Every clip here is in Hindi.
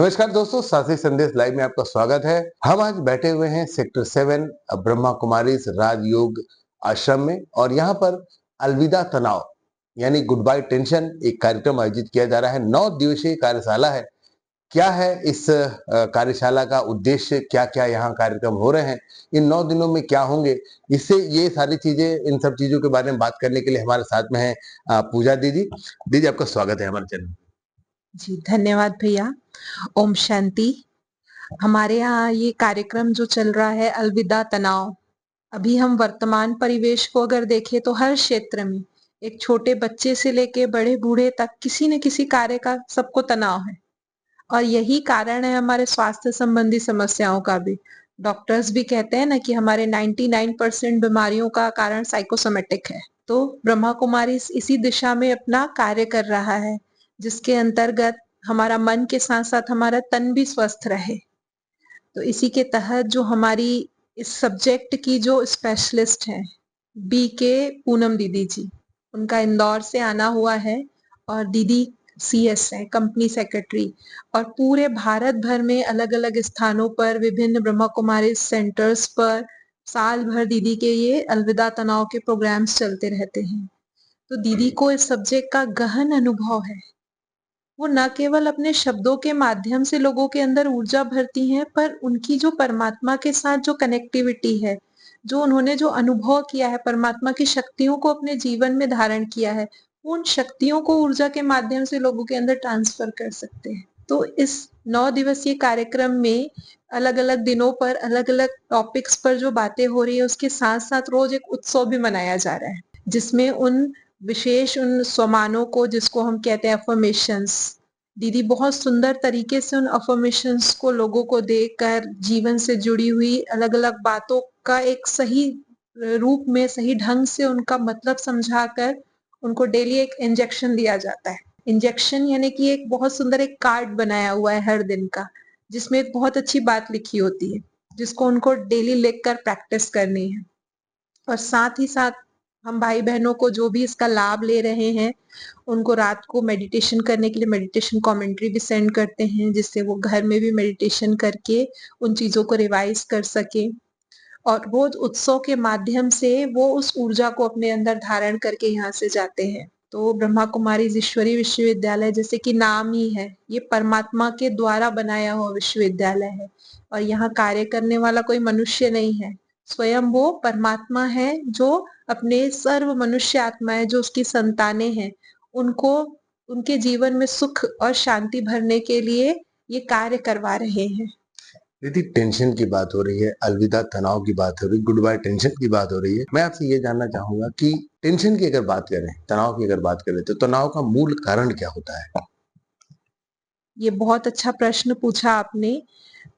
नमस्कार दोस्तों, साथी संदेश लाइव में आपका स्वागत है। हम आज बैठे हुए हैं सेक्टर 7 ब्रह्मा कुमारीज राजयोग आश्रम में और यहाँ पर अलविदा तनाव यानी गुड बाय टेंशन एक कार्यक्रम आयोजित किया जा रहा है। 9 दिवसीय कार्यशाला है। क्या है इस कार्यशाला का उद्देश्य, क्या क्या यहाँ कार्यक्रम हो रहे हैं, इन 9 दिनों में क्या होंगे, इससे ये सारी चीजें, इन सब चीजों के बारे में बात करने के लिए हमारे साथ में है पूजा दीदी। दीदी, आपका स्वागत है हमारे चैनल। जी, धन्यवाद भैया। ओम शांति। हमारे यहाँ ये कार्यक्रम जो चल रहा है अलविदा तनाव, अभी हम वर्तमान परिवेश को अगर देखें तो हर क्षेत्र में एक छोटे बच्चे से लेके बड़े बूढ़े तक किसी न किसी कार्य का सबको तनाव है और यही कारण है हमारे स्वास्थ्य संबंधी समस्याओं का भी। डॉक्टर्स भी कहते हैं ना कि हमारे 99% बीमारियों का कारण साइकोसोमेटिक है। तो ब्रह्मा कुमारी इसी दिशा में अपना कार्य कर रहा है, जिसके अंतर्गत हमारा मन के साथ साथ हमारा तन भी स्वस्थ रहे। तो इसी के तहत जो हमारी इस सब्जेक्ट की जो स्पेशलिस्ट हैं BK पूनम दीदी जी, उनका इंदौर से आना हुआ है और दीदी CS है, कंपनी सेक्रेटरी, और पूरे भारत भर में अलग अलग स्थानों पर विभिन्न ब्रह्मा कुमारी सेंटर्स पर साल भर दीदी के ये अलविदा तनाव के प्रोग्राम्स चलते रहते हैं। तो दीदी को इस सब्जेक्ट का गहन अनुभव है। वो न केवल अपने शब्दों के माध्यम से लोगों के अंदर ऊर्जा भरती हैं, पर उनकी जो परमात्मा के साथ जो कनेक्टिविटी है, जो उन्होंने जो अनुभव किया है, परमात्मा की शक्तियों को अपने जीवन में धारण किया है, वो उन शक्तियों को ऊर्जा के माध्यम से लोगों के अंदर ट्रांसफर कर सकते हैं। तो इस 9 दिवसीय कार्यक्रम में अलग अलग दिनों पर अलग अलग टॉपिक्स पर जो बातें हो रही है, उसके साथ साथ रोज एक उत्सव भी मनाया जा रहा है, जिसमें उन विशेष उन स्वमानों को, जिसको हम कहते हैं अफर्मेशंस, दीदी बहुत सुंदर तरीके से उन अफर्मेशंस को लोगों को देकर जीवन से जुड़ी हुई अलग अलग बातों का एक सही रूप में, सही ढंग से उनका मतलब समझाकर उनको डेली एक इंजेक्शन दिया जाता है। इंजेक्शन यानी कि एक बहुत सुंदर एक कार्ड बनाया हुआ है हर दिन का, जिसमें एक बहुत अच्छी बात लिखी होती है, जिसको उनको डेली लिखकर प्रैक्टिस करनी है। और साथ ही साथ हम भाई बहनों को जो भी इसका लाभ ले रहे हैं, उनको रात को मेडिटेशन करने के लिए मेडिटेशन कमेंट्री भी सेंड करते हैं, जिससे वो घर में भी मेडिटेशन करके उन चीजों को रिवाइज कर सके और रोज उत्सव के माध्यम से वो उस ऊर्जा को अपने अंदर धारण करके यहाँ से जाते हैं। तो ब्रह्मा कुमारी ईश्वरीय विश्वविद्यालय, जैसे कि नाम ही है, ये परमात्मा के द्वारा बनाया हुआ विश्वविद्यालय है और यहाँ कार्य करने वाला कोई मनुष्य नहीं है, स्वयं वो परमात्मा है जो अपने सर्व मनुष्य आत्माएं जो उसकी संतानें हैं, उनको उनके जीवन में सुख और शांति भरने के लिए ये कार्य करवा रहे हैं। दीदी, टेंशन की बात हो रही है, अलविदा तनाव की बात हो रही है, गुड बाय टेंशन की बात हो रही है। मैं आपसे ये जानना चाहूंगा कि टेंशन की अगर बात करें, तनाव की अगर बात करें, तो तनाव का मूल कारण क्या होता है? ये बहुत अच्छा प्रश्न पूछा आपने।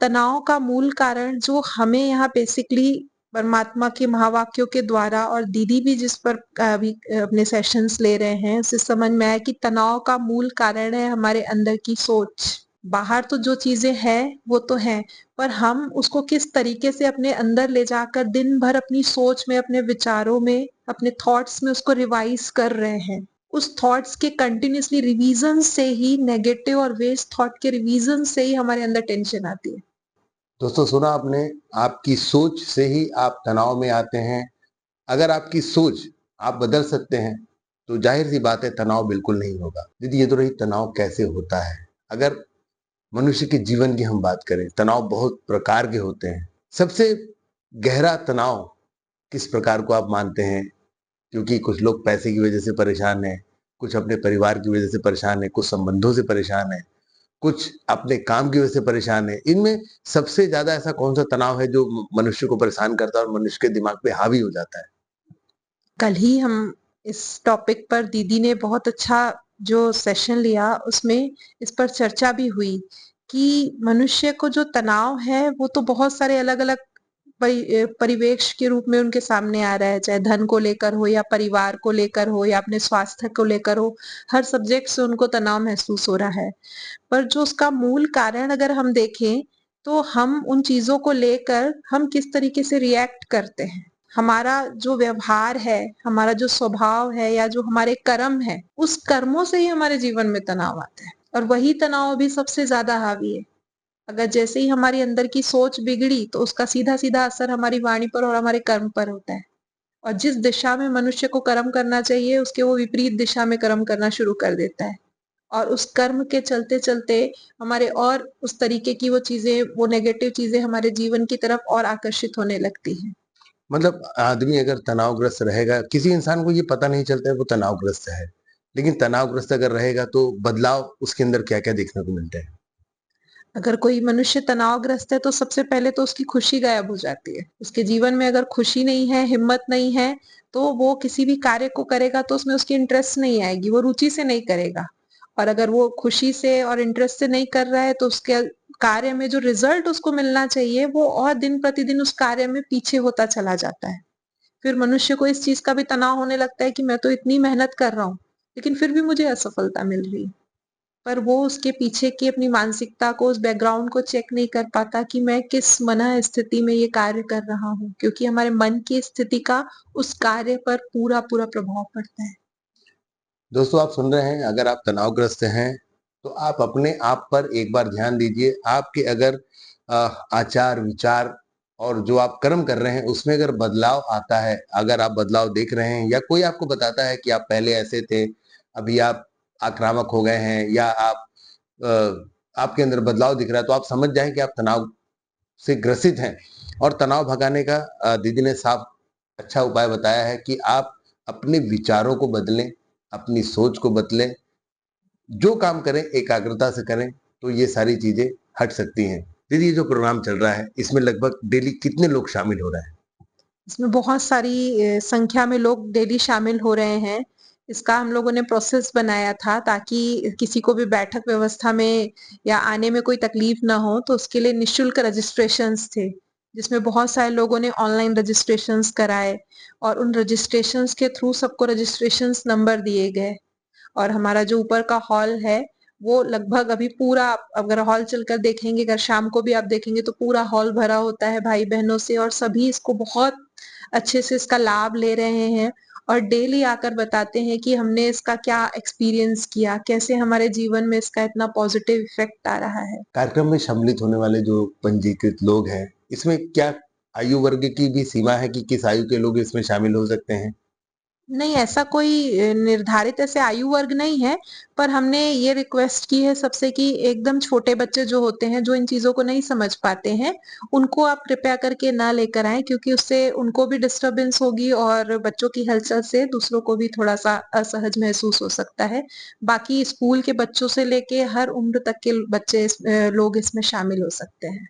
तनाव का मूल कारण जो हमें यहाँ बेसिकली परमात्मा के महावाक्यों के द्वारा और दीदी भी जिस पर अभी अपने सेशंस ले रहे हैं, उससे समझ में आया कि तनाव का मूल कारण है हमारे अंदर की सोच। बाहर तो जो चीजें हैं वो तो हैं, पर हम उसको किस तरीके से अपने अंदर ले जाकर दिन भर अपनी सोच में, अपने विचारों में, अपने थॉट्स में उसको रिवाइज कर रहे हैं। उस थॉट्स के कंटिन्यूसली रिवीजन से ही, नेगेटिव और वेस्ट थॉट के रिवीजन से ही हमारे अंदर टेंशन आती है। दोस्तों, सुना आपने, आपकी सोच से ही आप तनाव में आते हैं। अगर आपकी सोच आप बदल सकते हैं तो जाहिर सी बात है तनाव बिल्कुल नहीं होगा। दीदी, ये तो रही तनाव कैसे होता है। अगर मनुष्य के जीवन की हम बात करें, तनाव बहुत प्रकार के होते हैं। सबसे गहरा तनाव किस प्रकार को आप मानते हैं? क्योंकि कुछ लोग पैसे की वजह से परेशान हैं, कुछ अपने परिवार की वजह से परेशान है, कुछ संबंधों से परेशान है, कुछ अपने काम की वजह से परेशान है। इनमें सबसे ज्यादा ऐसा कौन सा तनाव है जो मनुष्य को परेशान करता है और मनुष्य के दिमाग पे हावी हो जाता है? कल ही हम इस टॉपिक पर दीदी ने बहुत अच्छा जो सेशन लिया, उसमें इस पर चर्चा भी हुई कि मनुष्य को जो तनाव है वो तो बहुत सारे अलग अलग परिवेश के रूप में उनके सामने आ रहा है, चाहे धन को लेकर हो या परिवार को लेकर हो या अपने स्वास्थ्य को लेकर हो। हर सब्जेक्ट से उनको तनाव महसूस हो रहा है, पर जो उसका मूल कारण अगर हम देखें तो हम उन चीजों को लेकर हम किस तरीके से रिएक्ट करते हैं, हमारा जो व्यवहार है, हमारा जो स्वभाव है या जो हमारे कर्म है, उस कर्मों से ही हमारे जीवन में तनाव आता है और वही तनाव भी सबसे ज्यादा हावी है। अगर जैसे ही हमारी अंदर की सोच बिगड़ी तो उसका सीधा-सीधा असर हमारी वाणी पर और हमारे कर्म पर होता है। और जिस दिशा में मनुष्य को कर्म करना चाहिए उसके वो विपरीत दिशा में कर्म करना शुरू कर देता है। और उस कर्म के चलते-चलते हमारे और उस तरीके की वो चीज़ें, वो नेगेटिव चीज़ें हमारे जीवन की तरफ और आकर्षित होने लगती हैं। मतलब आदमी अगर तनावग्रस्त रहेगा, किसी इंसान को ये पता नहीं चलता है वो तनावग्रस्त है। लेकिन तनावग्रस्त अगर रहेगा तो बदलाव उसके अंदर क्या-क्या देखने को मिलते हैं? अगर कोई मनुष्य तनावग्रस्त है तो सबसे पहले तो उसकी खुशी गायब हो जाती है। उसके जीवन में अगर खुशी नहीं है, हिम्मत नहीं है, तो वो किसी भी कार्य को करेगा तो उसमें उसकी इंटरेस्ट नहीं आएगी, वो रुचि से नहीं करेगा। और अगर वो खुशी से और इंटरेस्ट से नहीं कर रहा है तो उसके कार्य में जो रिजल्ट उसको मिलना चाहिए वो और दिन प्रतिदिन उस कार्य में पीछे होता चला जाता है। फिर मनुष्य को इस चीज का भी तनाव होने लगता है कि मैं तो इतनी मेहनत कर रहा हूँ, लेकिन फिर भी मुझे असफलता मिल रही है। पर वो उसके पीछे की अपनी मानसिकता को, उस बैकग्राउंड को चेक नहीं कर पाता कि मैं किस मन स्थिति में ये कार्य कर रहा हूँ, क्योंकि हमारे मन की स्थिति का उस कार्य पर पूरा-पूरा प्रभाव पड़ता है। दोस्तों आप सुन रहे हैं, अगर आप तनावग्रस्त हैं, तो आप अपने आप पर एक बार ध्यान दीजिए। आपके अगर अ, आचार, विचार और जो आप कर्म कर रहे हैं, उसमें अगर बदलाव आता है, अगर आप बदलाव देख रहे हैं या कोई आपको बताता है कि आप पहले ऐसे थे, अभी आप आक्रामक हो गए हैं या आपके अंदर बदलाव दिख रहा है, तो आप समझ जाएँ कि आप तनाव से ग्रसित हैं। और तनाव भगाने का दीदी ने साफ अच्छा उपाय बताया है कि आप अपने विचारों को बदलें, अपनी सोच को बदलें, जो काम करें एकाग्रता से करें, तो ये सारी चीज़ें हट सकती हैं। दीदी ये जो प्रोग्राम चल रहा है, इसमें लगभग डेली कितने लोग शामिल हो रहे हैं? इसमें बहुत सारी संख्या में लोग डेली शामिल हो रहे हैं। इसका हम लोगों ने प्रोसेस बनाया था ताकि किसी को भी बैठक व्यवस्था में या आने में कोई तकलीफ ना हो, तो उसके लिए निःशुल्क रजिस्ट्रेशंस थे, जिसमें बहुत सारे लोगों ने ऑनलाइन रजिस्ट्रेशंस कराए और उन रजिस्ट्रेशंस के थ्रू सबको रजिस्ट्रेशंस नंबर दिए गए। और हमारा जो ऊपर का हॉल है, वो लगभग अभी पूरा, आप अगर हॉल चलकर देखेंगे, अगर शाम को भी आप देखेंगे तो पूरा हॉल भरा होता है भाई-बहनों से और सभी इसको बहुत अच्छे से इसका लाभ ले रहे हैं और डेली आकर बताते हैं कि हमने इसका क्या एक्सपीरियंस किया, कैसे हमारे जीवन में इसका इतना पॉजिटिव इफेक्ट आ रहा है। कार्यक्रम में सम्मिलित होने वाले जो पंजीकृत लोग हैं, इसमें क्या आयु वर्ग की भी सीमा है कि किस आयु के लोग इसमें शामिल हो सकते हैं? नहीं, ऐसा कोई निर्धारित ऐसे आयु वर्ग नहीं है, पर हमने ये रिक्वेस्ट की है सबसे कि एकदम छोटे बच्चे जो होते हैं, जो इन चीज़ों को नहीं समझ पाते हैं, उनको आप कृपया करके ना लेकर आएँ, क्योंकि उससे उनको भी डिस्टर्बेंस होगी और बच्चों की हलचल से दूसरों को भी थोड़ा-सा असहज महसूस हो सकता है। बाकी स्कूल के बच्चों से लेके हर उम्र तक के बच्चे लोग इसमें शामिल हो सकते हैं।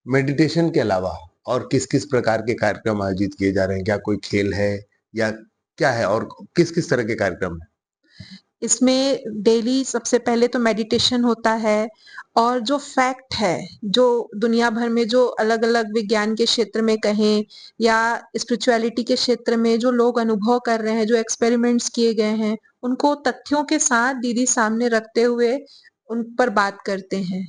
मेडिटेशन के अलावा और किस-किस प्रकार के कार्यक्रम आयोजित किए जा रहे हैं? क्या कोई खेल है या क्या है और किस-किस तरह के कार्यक्रम हैं? इसमें डेली सबसे पहले तो मेडिटेशन होता है और जो फैक्ट है, जो दुनिया भर में जो अलग-अलग विज्ञान के क्षेत्र में कहें या स्पिरिचुअलिटी के क्षेत्र में जो लोग अनुभव कर रहे हैं, जो एक्सपेरिमेंट्स किए गए हैं, उनको तथ्यों के साथ दीदी सामने रखते हुए उन पर बात करते हैं।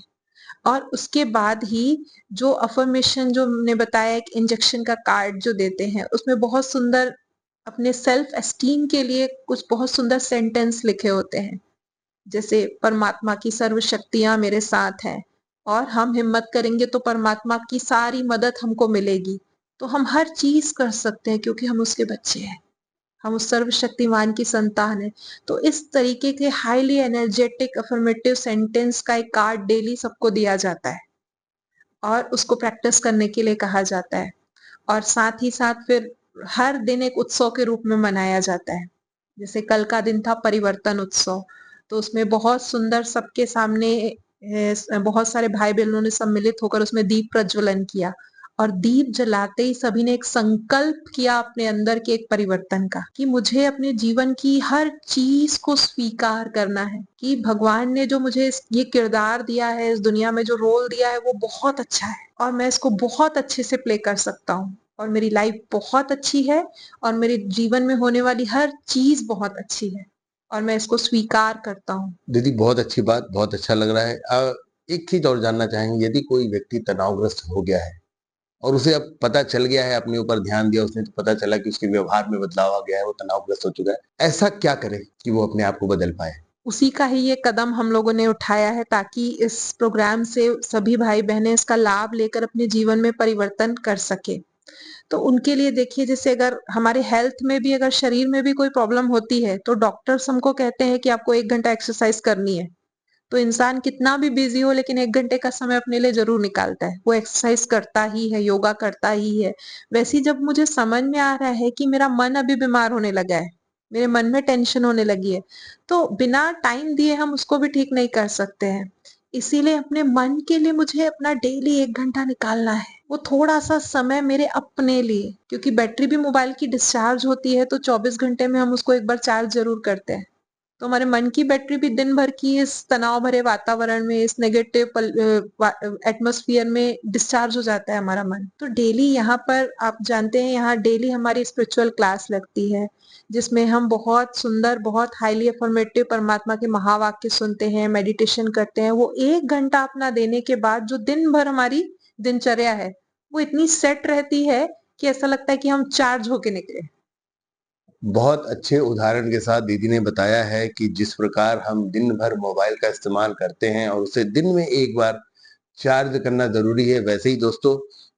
और उसके बाद ही जो अफ़र्मेशन, जो हमने बताया, एक इंजेक्शन का कार्ड जो देते हैं, उसमें बहुत सुंदर अपने सेल्फ एस्टीम के लिए कुछ बहुत सुंदर सेंटेंस लिखे होते हैं। जैसे परमात्मा की सर्व शक्तियाँ मेरे साथ हैं और हम हिम्मत करेंगे तो परमात्मा की सारी मदद हमको मिलेगी। तो हम हर चीज़ कर सकते हैं क्योंकि हम उसके बच्चे हैं। हम उस सर्वशक्तिमान की संतान हैं। तो इस तरीके के हाइली एनर्जेटिक अफ़र्मेटिव सेंटेंस का एक कार्ड डेली सबको दिया जाता है और उसको प्रैक्टिस करने के लिए कहा जाता है। और साथ ही साथ फिर हर दिन एक उत्सव के रूप में मनाया जाता है। जैसे कल का दिन था परिवर्तन उत्सव, तो उसमें बहुत सुंदर सबके सामने बहुत सारे भाई-बहनों ने सम्मिलित होकर उसमें दीप प्रज्वलन किया और दीप जलाते ही सभी ने एक संकल्प किया अपने अंदर के एक परिवर्तन का, कि मुझे अपने जीवन की हर चीज़ को स्वीकार करना है, कि भगवान ने जो मुझे ये किरदार दिया है, इस दुनिया में जो रोल दिया है वो बहुत अच्छा है और मैं इसको बहुत अच्छे से प्ले कर सकता हूँ और मेरी लाइफ बहुत अच्छी है और मेरे जीवन में होने वाली हर चीज़ बहुत अच्छी है और मैं इसको स्वीकार करता हूँ। दीदी बहुत अच्छी बात, बहुत अच्छा लग रहा है। एक चीज़ और जानना चाहेंगे, यदि कोई व्यक्ति तनावग्रस्त हो गया है और उसे अब पता चल गया है, अपने ऊपर ध्यान दिया उसने तो पता चला कि उसके व्यवहार में बदलाव आ गया है, वो तनावग्रस्त हो चुका है। ऐसा क्या करे कि वो अपने आप को बदल पाए? उसी का ही ये कदम हम लोगों ने उठाया है ताकि इस प्रोग्राम से सभी भाई-बहनें इसका लाभ लेकर अपने जीवन में परिवर्तन कर सकें। तो उनके लिए देखिए जैसे अगर हमारे हेल्थ में भी अगर शरीर में भी कोई प्रॉब्लम होती है, तो डॉक्टर्स हमको कहते हैं कि आपको 1 घंटा एक्सरसाइज करनी है। तो इंसान कितना भी बिज़ी हो लेकिन 1 घंटे का समय अपने लिए ज़रूर निकालता है। वो एक्सरसाइज करता ही है, योगा करता ही है। वैसे ही जब मुझे समझ में आ रहा है कि मेरा मन अभी बीमार होने लगा है, मेरे मन में टेंशन होने लगी है, तो बिना टाइम दिए हम उसको भी ठीक नहीं कर सकते हैं। इसीलिए अपने मन के लिए मुझे अपना डेली 1 घंटा निकालना है। वो थोड़ा-सा समय मेरे अपने लिए, क्योंकि बैटरी भी मोबाइल की डिस्चार्ज होती है तो 24 घंटे में हम उसको एक बार चार्ज ज़रूर करते हैं। तो हमारे मन की बैटरी भी दिन भर की इस तनाव भरे वातावरण में, इस नेगेटिव एटमॉस्फेयर में डिस्चार्ज हो जाता है हमारा मन। तो डेली यहाँ पर आप जानते हैं यहाँ डेली हमारी स्पिरिचुअल क्लास लगती है, जिसमें हम बहुत सुंदर, बहुत हाईली अफर्मेटिव परमात्मा के महावाक्य सुनते हैं, मेडिटेशन करते हैं। वो 1 घंटा अपना देने के बाद जो दिन भर हमारी दिनचर्या है, वो इतनी सेट रहती है कि ऐसा लगता है कि हम चार्ज होके निकले। बहुत अच्छे उदाहरण के साथ दीदी ने बताया है कि जिस प्रकार हम दिन भर मोबाइल का इस्तेमाल करते हैं और उसे दिन में एक बार चार्ज करना ज़रूरी है, वैसे ही दोस्तों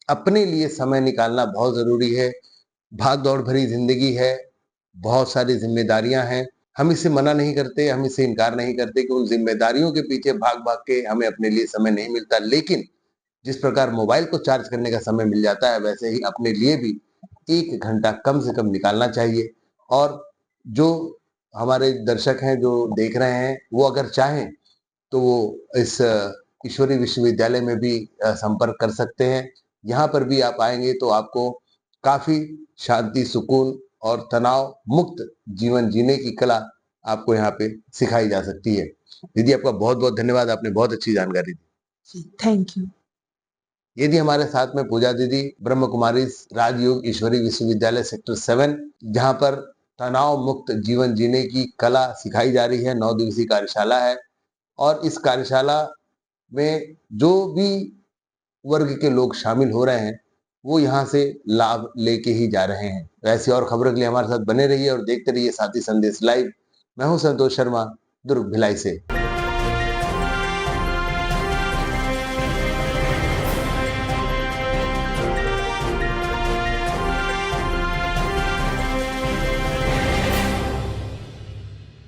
अपने लिए समय निकालना बहुत ज़रूरी है। भाग-दौड़ भरी ज़िंदगी है, बहुत सारी ज़िम्मेदारियाँ हैं। हम इसे मना नहीं करते, हम इसे इनकार नहीं करते कि उन ज़िम्मेदारियों के पीछे भाग-भाग के हमें अपने लिए समय नहीं मिलता। लेकिन जिस प्रकार मोबाइल को चार्ज करने का समय मिल जाता है, वैसे ही अपने लिए भी 1 घंटा कम से कम निकालना चाहिए। और जो हमारे दर्शक हैं, जो देख रहे हैं, वो अगर चाहें तो वो इस ईश्वरीय विश्वविद्यालय में भी संपर्क कर सकते हैं। यहाँ पर भी आप आएँगे तो आपको काफ़ी शांति, सुकून और तनाव मुक्त जीवन जीने की कला आपको यहाँ पे सिखाई जा सकती है। दीदी आपका बहुत-बहुत धन्यवाद, आपने बहुत अच्छी जानकारी दी। जी, थैंक यू। ये थी हमारे साथ में पूजा दीदी, ब्रह्म कुमारीज़ राजयोग ईश्वरीय विश्वविद्यालय सेक्टर 7, जहाँ पर तनाव मुक्त जीवन जीने की कला सिखाई जा रही है। 9 दिवसीय कार्यशाला है और इस कार्यशाला में जो भी वर्ग के लोग शामिल हो रहे हैं, वो यहाँ से लाभ लेके ही जा रहे हैं। तो ऐसी और खबरों के लिए हमारे साथ बने रहिए और देखते रहिए साथी संदेश लाइव। मैं हूँ संतोष शर्मा, दुर्ग भिलाई से।